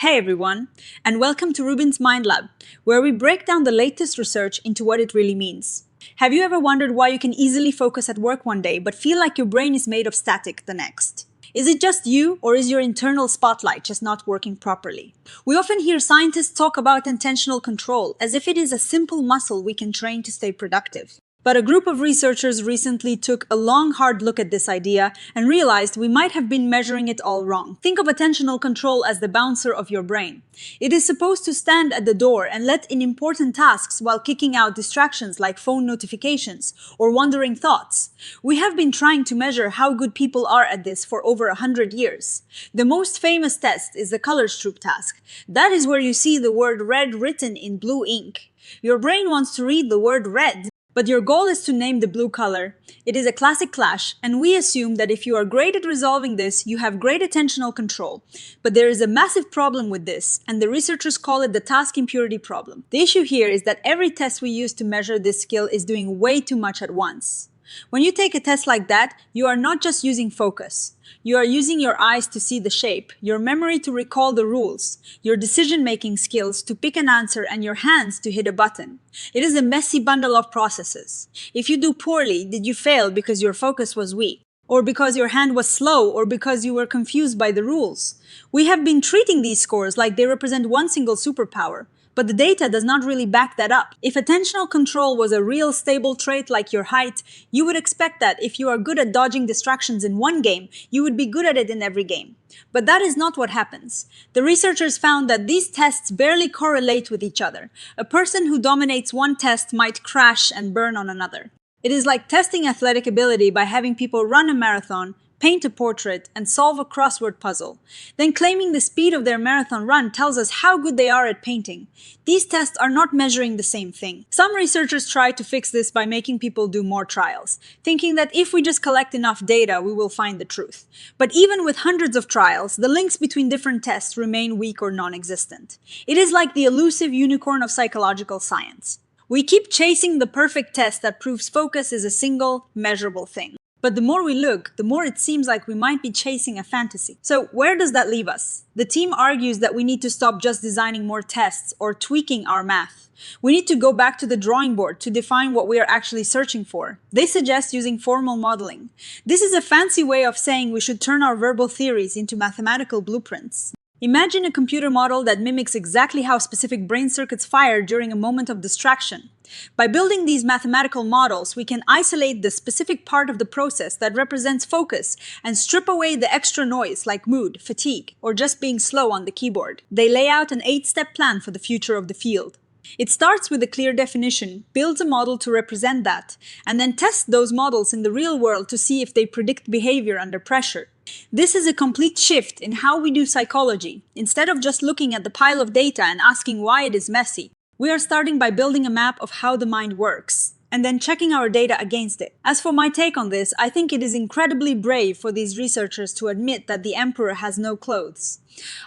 Hey everyone, and welcome to RUBIN'S Mind Lab, where we break down the latest research into what it really means. Have you ever wondered why you can easily focus at work one day but feel like your brain is made of static the next? Is it just you, or is your internal spotlight just not working properly? We often hear scientists talk about attentional control as if it is a simple muscle we can train to stay productive. But a group of researchers recently took a long, hard look at this idea and realized we might have been measuring it all wrong. Think of attentional control as the bouncer of your brain. It is supposed to stand at the door and let in important tasks while kicking out distractions like phone notifications or wandering thoughts. We have been trying to measure how good people are at this for over 100 years. The most famous test is the color Stroop task. That is where you see the word red written in blue ink. Your brain wants to read the word red, but your goal is to name the blue color. It is a classic clash, and we assume that if you are great at resolving this, you have great attentional control. But there is a massive problem with this, and the researchers call it the task impurity problem. The issue here is that every test we use to measure this skill is doing way too much at once. When you take a test like that, you are not just using focus. You are using your eyes to see the shape, your memory to recall the rules, your decision-making skills to pick an answer, and your hands to hit a button. It is a messy bundle of processes. If you do poorly, did you fail because your focus was weak? Or because your hand was slow, or because you were confused by the rules? We have been treating these scores like they represent one single superpower. But the data does not really back that up. If attentional control was a real stable trait like your height, you would expect that if you are good at dodging distractions in one game, you would be good at it in every game. But that is not what happens. The researchers found that these tests barely correlate with each other. A person who dominates one test might crash and burn on another. It is like testing athletic ability by having people run a marathon, paint a portrait, and solve a crossword puzzle. Then claiming the speed of their marathon run tells us how good they are at painting. These tests are not measuring the same thing. Some researchers try to fix this by making people do more trials, thinking that if we just collect enough data, we will find the truth. But even with hundreds of trials, the links between different tests remain weak or non-existent. It is like the elusive unicorn of psychological science. We keep chasing the perfect test that proves focus is a single, measurable thing. But the more we look, the more it seems like we might be chasing a fantasy. So where does that leave us? The team argues that we need to stop just designing more tests or tweaking our math. We need to go back to the drawing board to define what we are actually searching for. They suggest using formal modeling. This is a fancy way of saying we should turn our verbal theories into mathematical blueprints. Imagine a computer model that mimics exactly how specific brain circuits fire during a moment of distraction. By building these mathematical models, we can isolate the specific part of the process that represents focus and strip away the extra noise like mood, fatigue, or just being slow on the keyboard. They lay out an 8-step plan for the future of the field. It starts with a clear definition, builds a model to represent that, and then tests those models in the real world to see if they predict behavior under pressure. This is a complete shift in how we do psychology. Instead of just looking at the pile of data and asking why it is messy, we are starting by building a map of how the mind works, and then checking our data against it. As for my take on this, I think it is incredibly brave for these researchers to admit that the emperor has no clothes.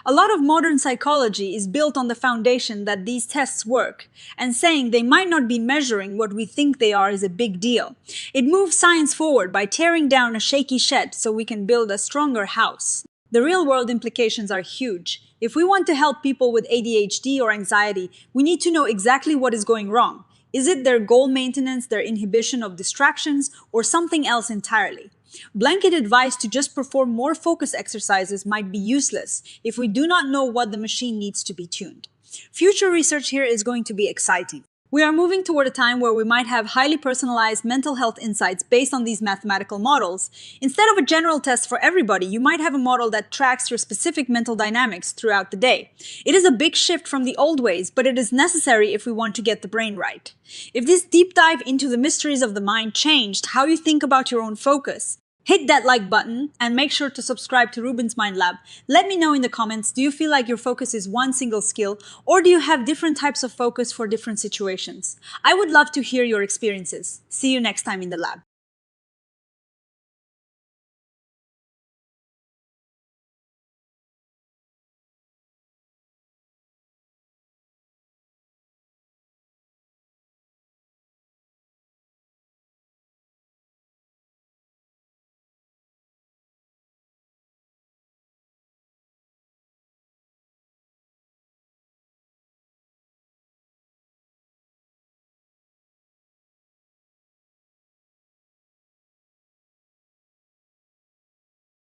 A lot of modern psychology is built on the foundation that these tests work, and saying they might not be measuring what we think they are is a big deal. It moves science forward by tearing down a shaky shed so we can build a stronger house. The real-world implications are huge. If we want to help people with ADHD or anxiety, we need to know exactly what is going wrong. Is it their goal maintenance, their inhibition of distractions, or something else entirely? Blanket advice to just perform more focus exercises might be useless if we do not know what the machine needs to be tuned. Future research here is going to be exciting. We are moving toward a time where we might have highly personalized mental health insights based on these mathematical models. Instead of a general test for everybody, you might have a model that tracks your specific mental dynamics throughout the day. It is a big shift from the old ways, but it is necessary if we want to get the brain right. If this deep dive into the mysteries of the mind changed how you think about your own focus, hit that like button and make sure to subscribe to RUBIN'S Mind Lab. Let me know in the comments, do you feel like your focus is one single skill, or do you have different types of focus for different situations? I would love to hear your experiences. See you next time in the lab.